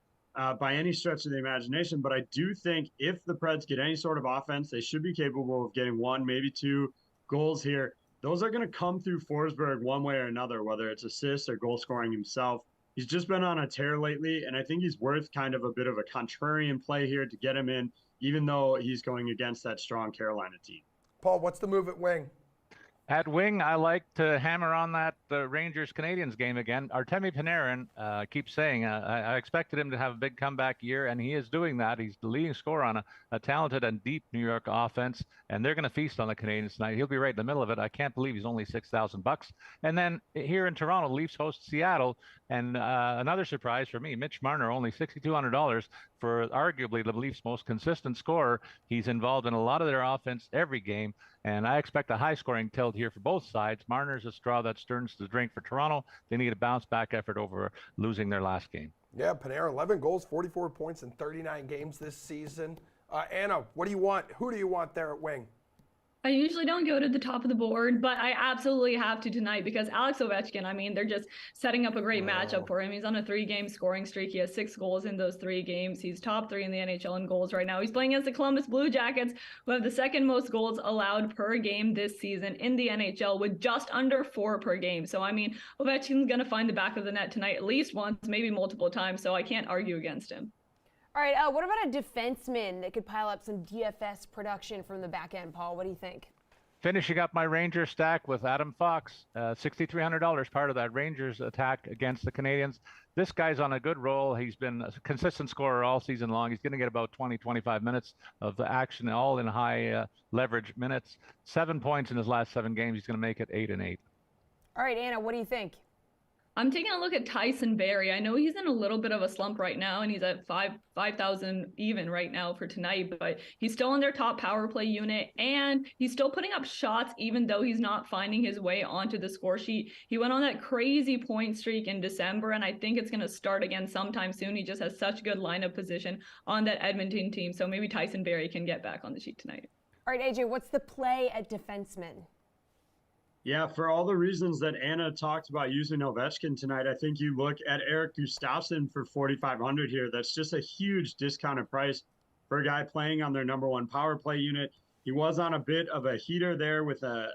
by any stretch of the imagination, but I do think if the Preds get any sort of offense, they should be capable of getting 1, maybe 2 goals here. Those are going to come through Forsberg one way or another, whether it's assists or goal scoring himself. He's just been on a tear lately, and I think he's worth kind of a bit of a contrarian play here to get him in, even though he's going against that strong Carolina team. Paul, what's the move at wing? At wing, I like to hammer on that Rangers-Canadiens game again. Artemi Panarin keeps saying, I expected him to have a big comeback year, and he is doing that. He's the leading scorer on a talented and deep New York offense, and they're going to feast on the Canadiens tonight. He'll be right in the middle of it. I can't believe he's only $6,000. And then here in Toronto, Leafs host Seattle, and another surprise for me, Mitch Marner, only $6,200 for arguably the Leafs' most consistent scorer. He's involved in a lot of their offense every game, and I expect a high-scoring tilt here for both sides. Marner's a straw that stirs the drink for Toronto. They need a bounce-back effort over losing their last game. Yeah, Panarin, 11 goals, 44 points in 39 games this season. Anna, what do you want? Who do you want there at wing? I usually don't go to the top of the board, but I absolutely have to tonight because Alex Ovechkin, I mean, they're just setting up a great matchup for him. He's on a 3-game scoring streak. He has 6 goals in those 3 games. He's top 3 in the NHL in goals right now. He's playing against the Columbus Blue Jackets, who have the 2nd most goals allowed per game this season in the NHL with just under 4 per game. So, I mean, Ovechkin's going to find the back of the net tonight at least once, maybe multiple times, so I can't argue against him. All right, what about a defenseman that could pile up some DFS production from the back end, Paul? What do you think? Finishing up my Rangers stack with Adam Fox, $6,300, part of that Rangers attack against the Canadians. This guy's on a good roll. He's been a consistent scorer all season long. He's going to get about 20, 25 minutes of the action, all in high leverage minutes. 7 points in his last 7 games. He's going to make it 8-8. All right, Anna, what do you think? I'm taking a look at Tyson Barrie. I know he's in a little bit of a slump right now, and he's at 5,000 even right now for tonight, but he's still in their top power play unit, and he's still putting up shots even though he's not finding his way onto the score sheet. He went on that crazy point streak in December, and I think it's going to start again sometime soon. He just has such good lineup position on that Edmonton team, so maybe Tyson Barrie can get back on the sheet tonight. All right, AJ, what's the play at defenseman? Yeah, for all the reasons that Anna talked about using Ovechkin tonight, I think you look at Erik Gustafsson for 4,500 here. That's just a huge discounted price for a guy playing on their number 1 power play unit. He was on a bit of a heater there with a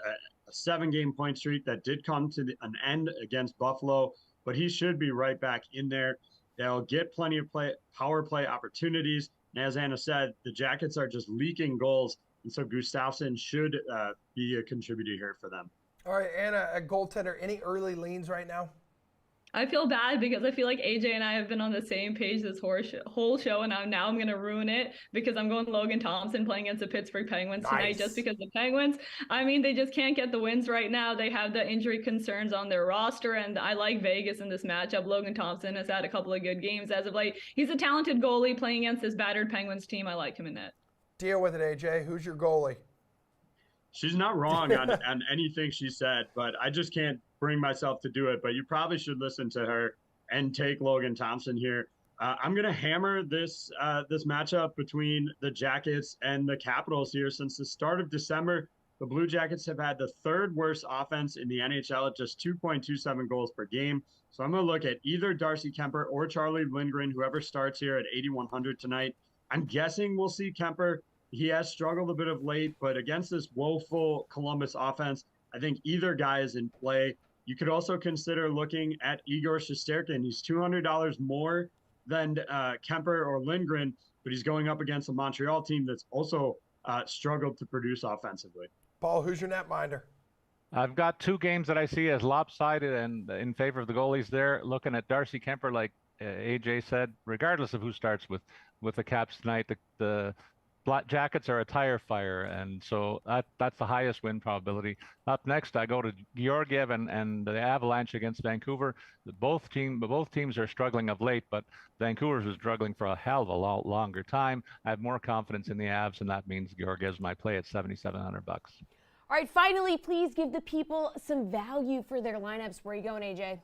7-game point streak that did come to an end against Buffalo, but he should be right back in there. They'll get plenty of power play opportunities. And as Anna said, the Jackets are just leaking goals, and so Gustafsson should be a contributor here for them. All right, Anna, a goaltender, any early leans right now? I feel bad because I feel like AJ and I have been on the same page this whole show, and I'm going to ruin it because I'm going Logan Thompson playing against the Pittsburgh Penguins tonight just because the Penguins, I mean, they just can't get the wins right now. They have the injury concerns on their roster, and I like Vegas in this matchup. Logan Thompson has had a couple of good games as of late. He's a talented goalie playing against this battered Penguins team. I like him in net. Deal with it, AJ. Who's your goalie? She's not wrong on anything she said, but I just can't bring myself to do it. But you probably should listen to her and take Logan Thompson here. I'm going to hammer this matchup between the Jackets and the Capitals here. Since the start of December, the Blue Jackets have had the 3rd worst offense in the NHL at just 2.27 goals per game. So I'm going to look at either Darcy Kemper or Charlie Lindgren, whoever starts here at 8,100 tonight. I'm guessing we'll see Kemper. He has struggled a bit of late, but against this woeful Columbus offense, I think either guy is in play. You could also consider looking at Igor Shesterkin. He's $200 more than Kemper or Lindgren, but he's going up against a Montreal team that's also struggled to produce offensively. Paul, who's your netminder? I've got 2 games that I see as lopsided and in favor of the goalies there. Looking at Darcy Kemper, like AJ said, regardless of who starts with the Caps tonight, the Black Jackets are a tire fire, and so that's the highest win probability. Up next, I go to Georgiev and the Avalanche against Vancouver. Both teams are struggling of late, but Vancouver's was struggling for a hell of a lot longer time. I have more confidence in the Avs, and that means Georgiev's my play at $7,700. All right, finally, please give the people some value for their lineups. Where are you going, AJ?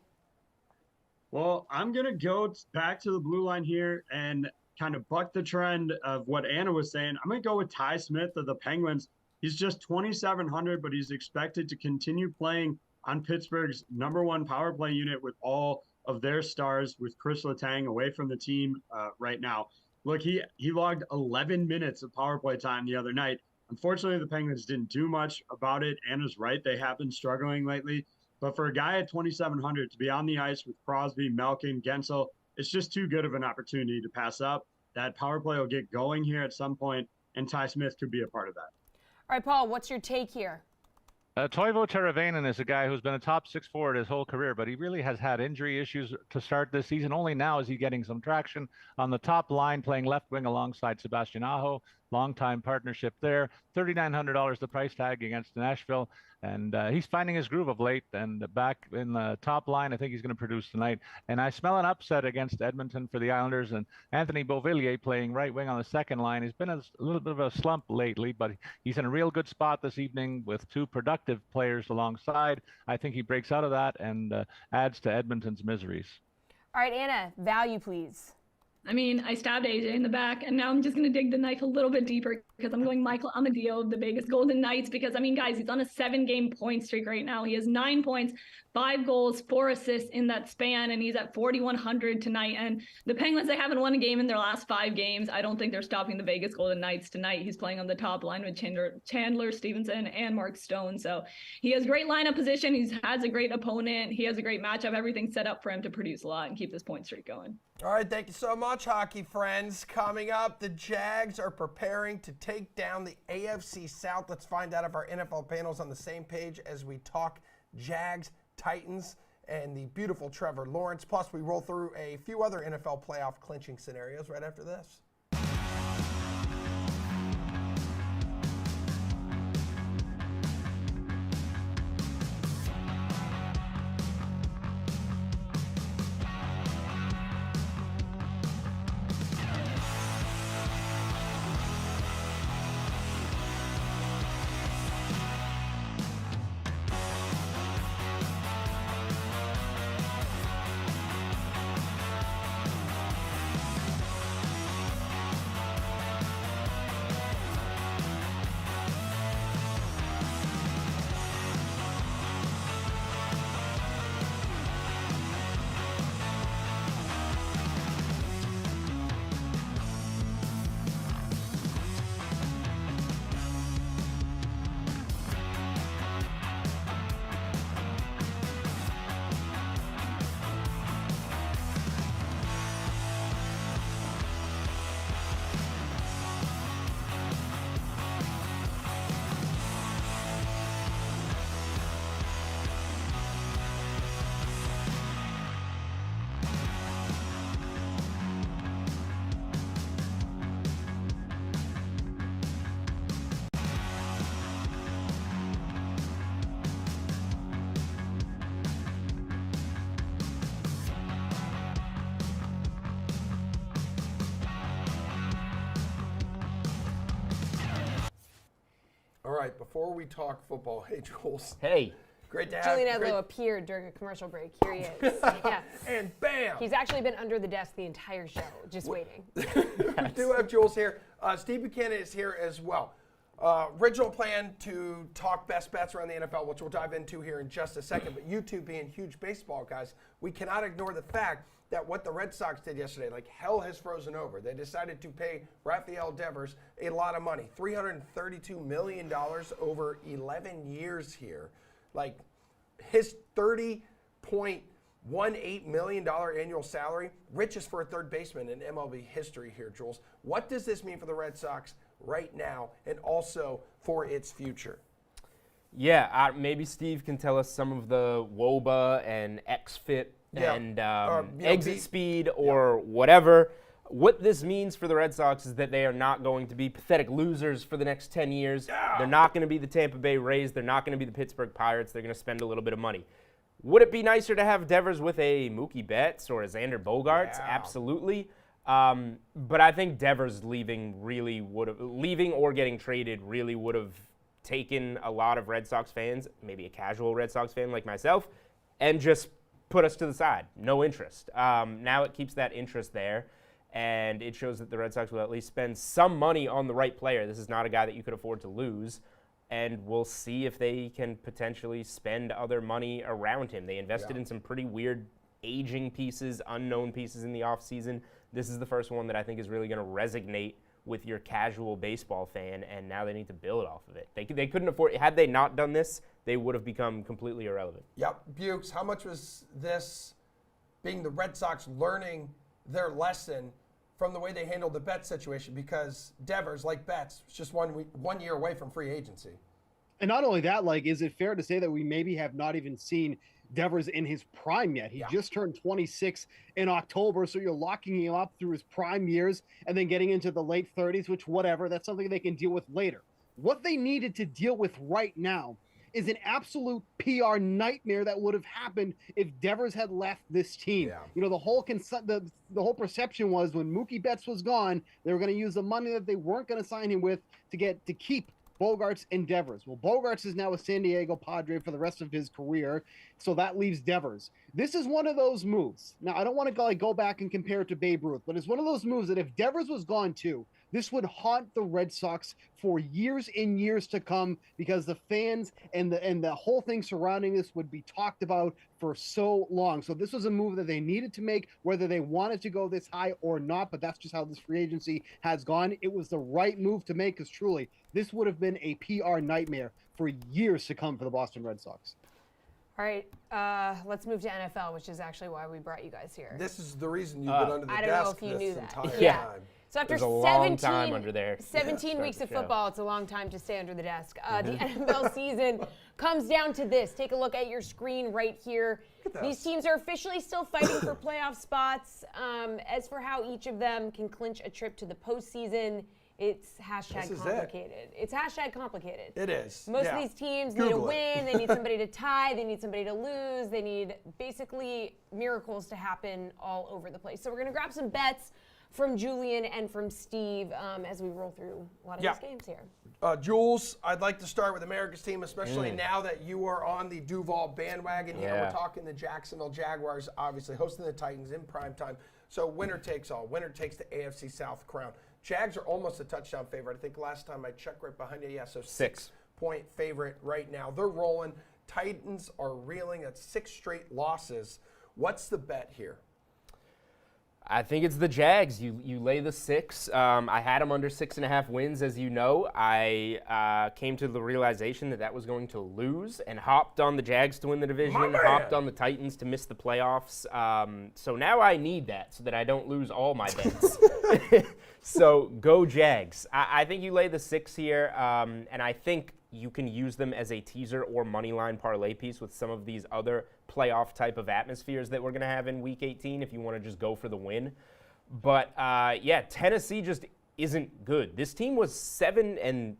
Well, I'm going to go back to the blue line here and kind of buck the trend of what Anna was saying. I'm going to go with Ty Smith of the Penguins. He's just 2,700, but he's expected to continue playing on Pittsburgh's number 1 power play unit with all of their stars, with Chris Letang away from the team right now. Look, he logged 11 minutes of power play time the other night. Unfortunately, the Penguins didn't do much about it. Anna's right. They have been struggling lately. But for a guy at 2,700 to be on the ice with Crosby, Malkin, Gensel, it's just too good of an opportunity to pass up. That power play will get going here at some point, and Ty Smith could be a part of that. All right, Paul, what's your take here? Toivo Teravainen is a guy who's been a top 6 forward his whole career, but he really has had injury issues to start this season. Only now is he getting some traction on the top line, playing left wing alongside Sebastian Aho. Long-time partnership there. $3,900 the price tag against Nashville, and he's finding his groove of late. And back in the top line, I think he's going to produce tonight. And I smell an upset against Edmonton for the Islanders. And Anthony Beauvillier playing right wing on the second line. He's been a little bit of a slump lately, but he's in a real good spot this evening with 2 productive players alongside. I think he breaks out of that and adds to Edmonton's miseries. All right, Anna, value, please. I mean, I stabbed AJ in the back, and now I'm just going to dig the knife a little bit deeper because I'm going Michael Amadio of the Vegas Golden Knights because, I mean, guys, he's on a 7-game point streak right now. He has 9 points, 5 goals, 4 assists in that span, and he's at 4,100 tonight. And the Penguins, they haven't won a game in their last 5 games. I don't think they're stopping the Vegas Golden Knights tonight. He's playing on the top line with Chandler Stevenson and Mark Stone. So he has great lineup position. He has a great opponent. He has a great matchup. Everything's set up for him to produce a lot and keep this point streak going. All right, thank you so much. watch hockey, friends. Coming up, the Jags are preparing to take down the AFC South. Let's find out if our NFL panel's on the same page as we talk Jags, Titans, and the beautiful Trevor Lawrence. Plus, we roll through a few other NFL playoff clinching scenarios right after this. All right, before we talk football, hey, Jules. Hey. Great to have Julian Edlow appeared during a commercial break. Here he is. Yeah. And bam! He's actually been under the desk the entire show, just waiting. We do have Jules here. Steve Buchanan is here as well. Original plan to talk best bets around the NFL, which we'll dive into here in just a second. But you two being huge baseball guys, we cannot ignore the fact that what the Red Sox did yesterday, like hell has frozen over. They decided to pay Rafael Devers a lot of money, $332 million over 11 years here. Like his $30.18 million annual salary, richest for a third baseman in MLB history here, Jules. What does this mean for the Red Sox right now and also for its future? Yeah, maybe Steve can tell us some of the WOBA and XFIP and exit speed or whatever. What this means for the Red Sox is that they are not going to be pathetic losers for the next 10 years. Yeah. They're not going to be the Tampa Bay Rays. They're not going to be the Pittsburgh Pirates. They're going to spend a little bit of money. Would it be nicer to have Devers with a Mookie Betts or a Xander Bogaerts? Yeah. Absolutely. But I think Devers leaving or getting traded really would have taken a lot of Red Sox fans, maybe a casual Red Sox fan like myself, and just put us to the side. No interest. Now it keeps that interest there, and it shows that the Red Sox will at least spend some money on the right player. This is not a guy that you could afford to lose, and we'll see if they can potentially spend other money around him. They invested in some pretty weird aging pieces, unknown pieces in the offseason. This is the first one that I think is really going to resonate with your casual baseball fan, and now they need to build off of it. They couldn't afford, had they not done this, they would have become completely irrelevant. Yep. Bukes, how much was this being the Red Sox learning their lesson from the way they handled the Betts situation? Because Devers, like Betts, was just 1 year away from free agency. And not only that, like, is it fair to say that we maybe have not even seen Devers in his prime yet? He just turned 26 in October, so you're locking him up through his prime years and then getting into the late 30s, which whatever, that's something they can deal with later. What they needed to deal with right now is an absolute PR nightmare that would have happened if Devers had left this team. Yeah. You know, the whole perception was when Mookie Betts was gone, they were going to use the money that they weren't going to sign him with to keep Bogaerts and Devers. Well, Bogaerts is now a San Diego Padre for the rest of his career, so that leaves Devers. This is one of those moves. Now, I don't want to go back and compare it to Babe Ruth, but it's one of those moves that if Devers was gone too, this would haunt the Red Sox for years and years to come, because the fans and the whole thing surrounding this would be talked about for so long. So this was a move that they needed to make, whether they wanted to go this high or not, but that's just how this free agency has gone. It was the right move to make, because truly, this would have been a PR nightmare for years to come for the Boston Red Sox. All right, let's move to NFL, which is actually why we brought you guys here. This is the reason you've been under the I don't desk know if you knew that. entire Yeah. time. So after There's a long time under there. 17 weeks of football, it's a long time to stay under the desk. The NFL season comes down to this. Take a look at your screen right here. These teams are officially still fighting for playoff spots. As for how each of them can clinch a trip to the postseason, it's hashtag complicated. It's hashtag complicated. It is. Most of these teams need a win. They need somebody to tie. They need somebody to lose. They need basically miracles to happen all over the place. So we're going to grab some bets from Julian and from Steve as we roll through a lot of these games here. Jules, I'd like to start with America's team, especially now that you are on the Duval bandwagon here. We're talking the Jacksonville Jaguars, obviously hosting the Titans in prime time. So winner takes all. Winner takes the AFC South crown. Jags are almost a touchdown favorite. I think last time I checked right behind you. Yeah, so 6-point favorite right now. They're rolling. Titans are reeling at 6 straight losses. What's the bet here? I think it's the Jags. You lay the 6. I had them under 6.5 wins, as you know. I came to the realization that was going to lose and hopped on the Jags to win the division, hopped on the Titans to miss the playoffs. So now I need that so that I don't lose all my bets. So go Jags. I think you lay the 6 here, and I think you can use them as a teaser or money line parlay piece with some of these other playoff type of atmospheres that we're going to have in Week 18 if you want to just go for the win. But, Tennessee just isn't good. This team was 7-3.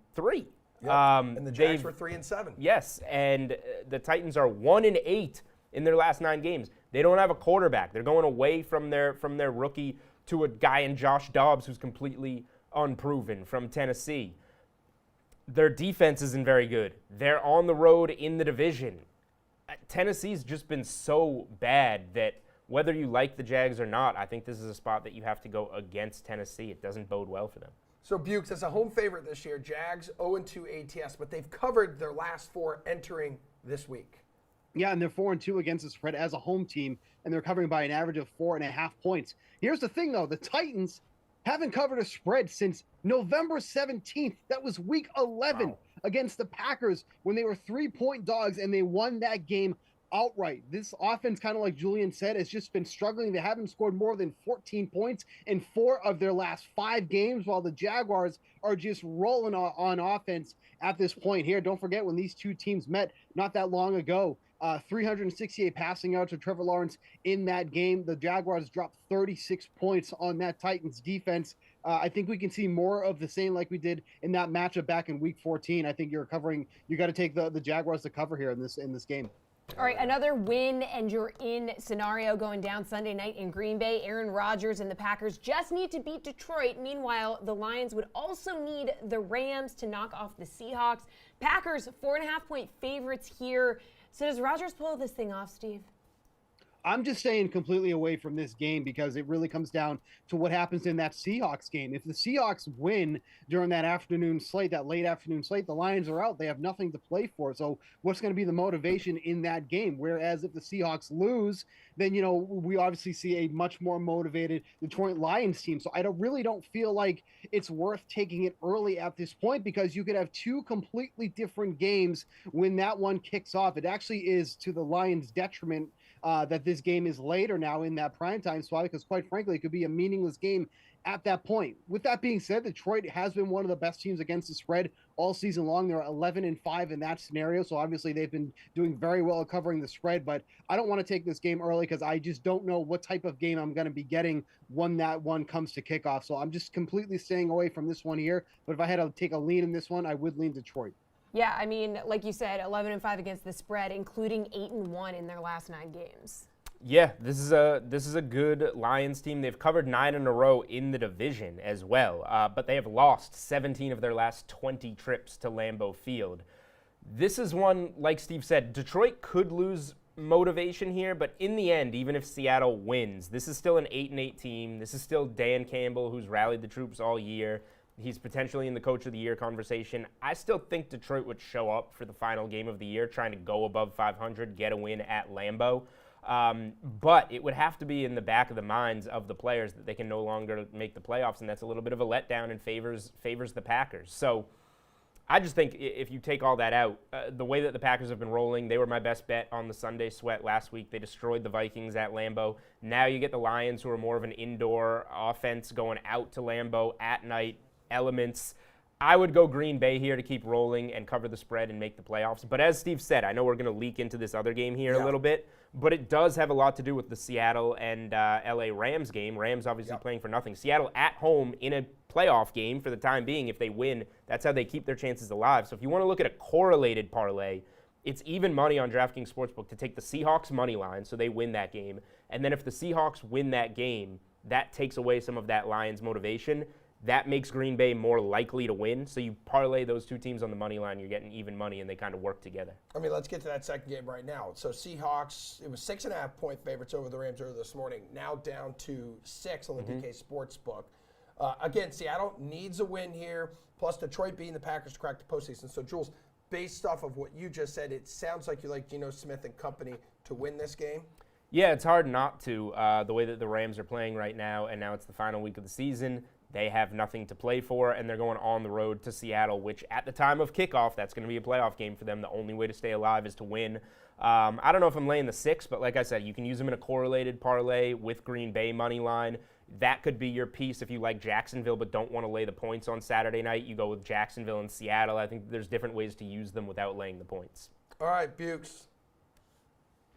And the Jags were 3-7. Yes, and the Titans are 1-8 in their last 9 games. They don't have a quarterback. They're going away from their rookie to a guy in Josh Dobbs who's completely unproven from Tennessee. Their defense isn't very good. They're on the road in the division. Tennessee's just been so bad that whether you like the Jags or not, I think this is a spot that you have to go against Tennessee. It doesn't bode well for them. So Bukes, as a home favorite this year, Jags 0-2 ATS, but they've covered their last 4 entering this week. Yeah, and they're 4-2 against the spread as a home team, and they're covering by an average of 4.5 points. Here's the thing, though. The Titans haven't covered a spread since November 17th. That was week 11 against the Packers when they were 3-point dogs, and they won that game outright. This offense, kind of like Julian said, has just been struggling. They haven't scored more than 14 points in 4 of their last 5 games, while the Jaguars are just rolling on offense at this point here. Don't forget when these two teams met not that long ago. 368 passing yards to Trevor Lawrence in that game. The Jaguars dropped 36 points on that Titans defense. I think we can see more of the same like we did in that matchup back in Week 14. I think you got to take the Jaguars to cover here in this game. All right, another win and you're in scenario going down Sunday night in Green Bay. Aaron Rodgers and the Packers just need to beat Detroit. Meanwhile, the Lions would also need the Rams to knock off the Seahawks. Packers 4.5-point favorites here. So does Rodgers pull this thing off, Steve? I'm just staying completely away from this game because it really comes down to what happens in that Seahawks game. If the Seahawks win during that afternoon slate, that late afternoon slate, the Lions are out. They have nothing to play for. So what's going to be the motivation in that game? Whereas if the Seahawks lose, then, we obviously see a much more motivated Detroit Lions team. So I really don't feel like it's worth taking it early at this point because you could have 2 completely different games when that one kicks off. It actually is to the Lions' detriment that this game is later now in that primetime spot because, quite frankly, it could be a meaningless game at that point. With that being said, Detroit has been one of the best teams against the spread all season long. They're 11-5 in that scenario, so obviously they've been doing very well at covering the spread, but I don't want to take this game early because I just don't know what type of game I'm going to be getting when that one comes to kickoff, so I'm just completely staying away from this one here, but if I had to take a lean in this one, I would lean Detroit. Yeah, I mean, like you said, 11-5 against the spread, including 8-1 in their last 9 games. Yeah, this is a good Lions team. They've covered 9 in a row in the division as well, but they have lost 17 of their last 20 trips to Lambeau Field. This is one, like Steve said, Detroit could lose motivation here, but in the end, even if Seattle wins, this is still an 8-8 team. This is still Dan Campbell, who's rallied the troops all year. He's potentially in the Coach of the Year conversation. I still think Detroit would show up for the final game of the year, trying to go above 500, get a win at Lambeau. But it would have to be in the back of the minds of the players that they can no longer make the playoffs, and that's a little bit of a letdown and favors the Packers. So I just think if you take all that out, the way that the Packers have been rolling, they were my best bet on the Sunday sweat last week. They destroyed the Vikings at Lambeau. Now you get the Lions, who are more of an indoor offense, going out to Lambeau at night, elements. I would go Green Bay here to keep rolling and cover the spread and make the playoffs. But as Steve said, I know we're going to leak into this other game here a little bit, but it does have a lot to do with the Seattle and LA Rams game. Rams obviously playing for nothing. Seattle at home in a playoff game for the time being. If they win, that's how they keep their chances alive. So if you want to look at a correlated parlay, it's even money on DraftKings Sportsbook to take the Seahawks money line so they win that game. And then if the Seahawks win that game, that takes away some of that Lions motivation. That makes Green Bay more likely to win. So you parlay those two teams on the money line, you're getting even money, and they kind of work together. I mean, let's get to that second game right now. So Seahawks, it was 6.5-point favorites over the Rams earlier this morning, now down to 6 on the DK Sportsbook. Again, Seattle needs a win here, plus Detroit beating the Packers to crack the postseason. So, Jules, based off of what you just said, it sounds like you like Geno Smith and company to win this game. Yeah, it's hard not to, the way that the Rams are playing right now, and now it's the final week of the season. They have nothing to play for, and they're going on the road to Seattle, which at the time of kickoff, that's going to be a playoff game for them. The only way to stay alive is to win. I don't know if I'm laying the 6, but like I said, you can use them in a correlated parlay with Green Bay money line. That could be your piece if you like Jacksonville but don't want to lay the points on Saturday night. You go with Jacksonville and Seattle. I think there's different ways to use them without laying the points. All right, Bukes.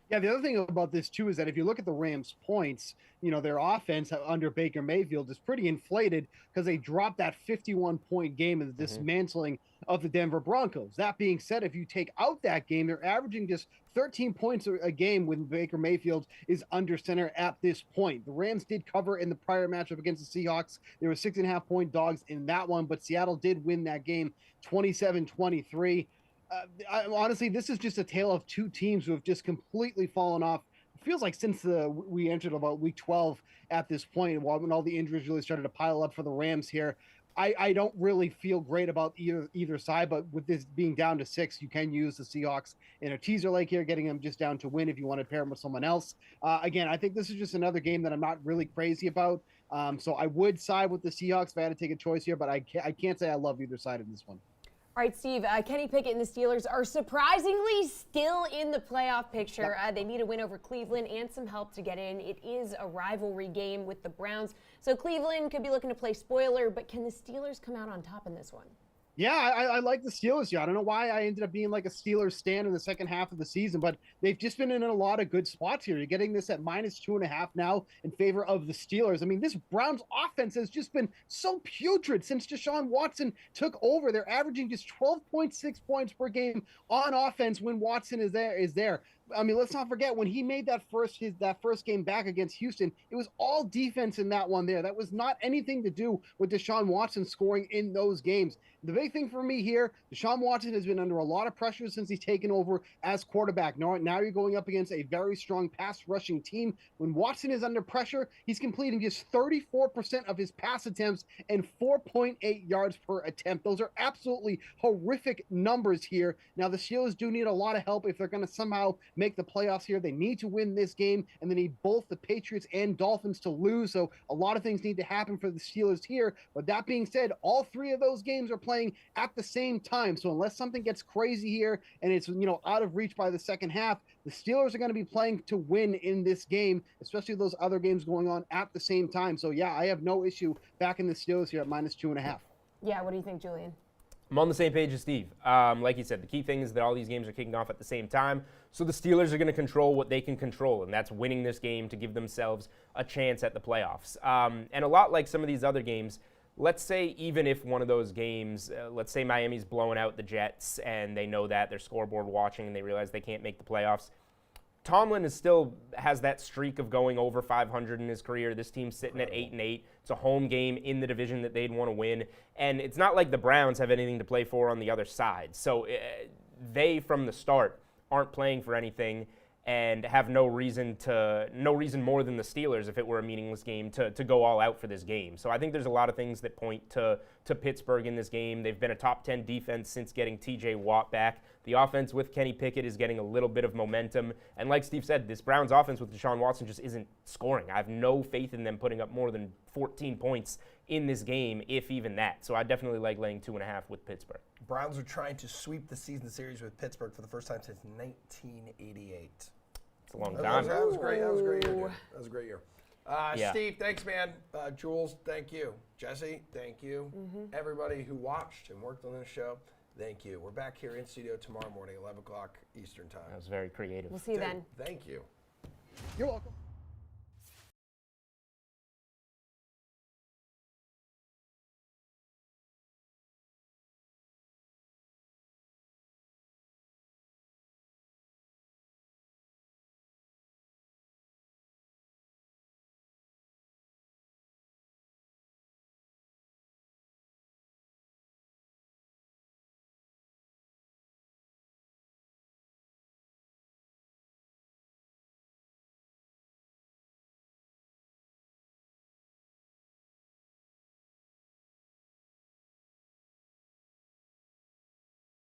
Yeah, the other thing about this, too, is that if you look at the Rams' points, their offense under Baker Mayfield is pretty inflated because they dropped that 51-point game in the dismantling of the Denver Broncos. That being said, if you take out that game, they're averaging just 13 points a game when Baker Mayfield is under center at this point. The Rams did cover in the prior matchup against the Seahawks. They were 6.5-point dogs in that one, but Seattle did win that game 27-23. Honestly, this is just a tale of two teams who have just completely fallen off. It feels like since we entered about week 12 at this point, when all the injuries really started to pile up for the Rams here. I don't really feel great about either side, but with this being down to 6, you can use the Seahawks in a teaser leg here, getting them just down to win if you want to pair them with someone else. Again, I think this is just another game that I'm not really crazy about. So I would side with the Seahawks if I had to take a choice here, but I can't say I love either side in this one. All right, Steve, Kenny Pickett and the Steelers are surprisingly still in the playoff picture. They need a win over Cleveland and some help to get in. It is a rivalry game with the Browns. So Cleveland could be looking to play spoiler, but can the Steelers come out on top in this one? Yeah, I like the Steelers here. I don't know why I ended up being like a Steelers stan in the second half of the season, but they've just been in a lot of good spots here. You're getting this at -2.5 now in favor of the Steelers. I mean, this Browns offense has just been so putrid since Deshaun Watson took over. They're averaging just 12.6 points per game on offense when Watson is there. I mean, let's not forget when he made that first game back against Houston, it was all defense in that one there. That was not anything to do with Deshaun Watson scoring in those games. The big thing for me here, Deshaun Watson has been under a lot of pressure since he's taken over as quarterback. Now you're going up against a very strong pass rushing team. When Watson is under pressure, he's completing just 34% of his pass attempts and 4.8 yards per attempt. Those are absolutely horrific numbers here. Now the Steelers do need a lot of help if they're going to somehow make the playoffs here. They need to win this game, and they need both the Patriots and Dolphins to lose. So a lot of things need to happen for the Steelers here. But that being said, all three of those games are playing at the same time. So unless something gets crazy here and it's out of reach by the second half, the Steelers are going to be playing to win in this game, especially those other games going on at the same time. So yeah, I have no issue backing the Steelers here at -2.5. Yeah, what do you think, Julian? I'm on the same page as Steve. Like you said, the key thing is that all these games are kicking off at the same time. So the Steelers are going to control what they can control, and that's winning this game to give themselves a chance at the playoffs. And a lot like some of these other games, let's say even if one of those games, let's say Miami's blowing out the Jets and they know that, they're scoreboard watching and they realize they can't make the playoffs. Tomlin still has that streak of going over 500 in his career. This team's sitting at 8-8. It's a home game in the division that they'd want to win. And it's not like the Browns have anything to play for on the other side. So they, from the start, aren't playing for anything and have no reason more than the Steelers, if it were a meaningless game, to go all out for this game. So I think there's a lot of things that point to Pittsburgh in this game. They've been a top 10 defense since getting TJ Watt back. The offense with Kenny Pickett is getting a little bit of momentum. And like Steve said, this Browns offense with Deshaun Watson just isn't scoring. I have no faith in them putting up more than 14 points in this game, if even that. So I definitely like laying 2.5 with Pittsburgh. Browns are trying to sweep the season series with Pittsburgh for the first time since 1988. It's a long time. That was great. That was a great year, dude. That was a great year. Yeah. Steve, thanks, man. Jules, thank you. Jesse, thank you. Everybody who watched and worked on this show, thank you. We're back here in studio tomorrow morning, 11 o'clock Eastern time. That was very creative. We'll see you then. Thank you. You're welcome.